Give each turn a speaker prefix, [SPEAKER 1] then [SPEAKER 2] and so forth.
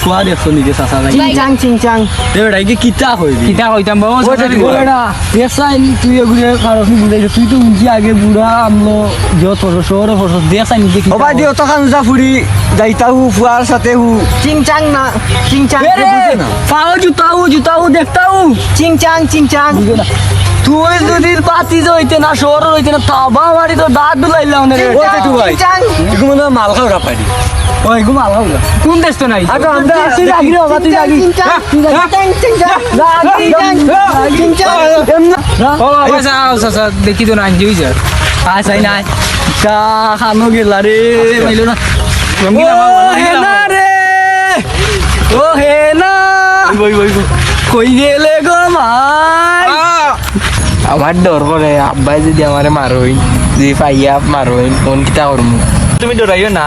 [SPEAKER 1] ফুয়া দেখছো নিজে চাচা যাই
[SPEAKER 2] চিংচাং
[SPEAKER 1] এবারে কি কিতা হইবি
[SPEAKER 3] কিতা কইতাম বাবা
[SPEAKER 1] ওটা দেশাই তুই এগুলো কারণ বুঝাইছো তুই তো উঠি আগে বুড়া আমলো যত শহরে ফসল দেশাই নিজে কি
[SPEAKER 4] ওবা দিও তখন যা ফুরি যাইতাহু ফুয়ার সাথে হু
[SPEAKER 2] চিংচাং না চিংচাং
[SPEAKER 1] পাও জুতাও দেখতাও
[SPEAKER 2] চিংচাং
[SPEAKER 1] তুই যদি পাতি হইতে না শহর হইতে না তাবা মারি তো দাঁত দুলাইলাম না রে
[SPEAKER 4] ও দেখু ভাই এগু মনে হয় মাল খাওয়া পারি
[SPEAKER 1] ওই ঘুম আলাও না
[SPEAKER 3] কোন দেশ তো নাই
[SPEAKER 4] আগে আমরা
[SPEAKER 1] তুই জাগি রে বাবা তুই জাগি
[SPEAKER 3] চাচা দেখি তো না আনজি যা
[SPEAKER 1] আসাই নাই কা খানো গেলা রে মাইলো না
[SPEAKER 3] রঙ্গিলা মা
[SPEAKER 1] হে না রে ও হে না কই গেলে গো মাই
[SPEAKER 3] আমার ডর করে আব্বাই যদি আমারে মারোই যদি পাইয়া মারোই কোন কিতা করমু তুমি ডরাইও না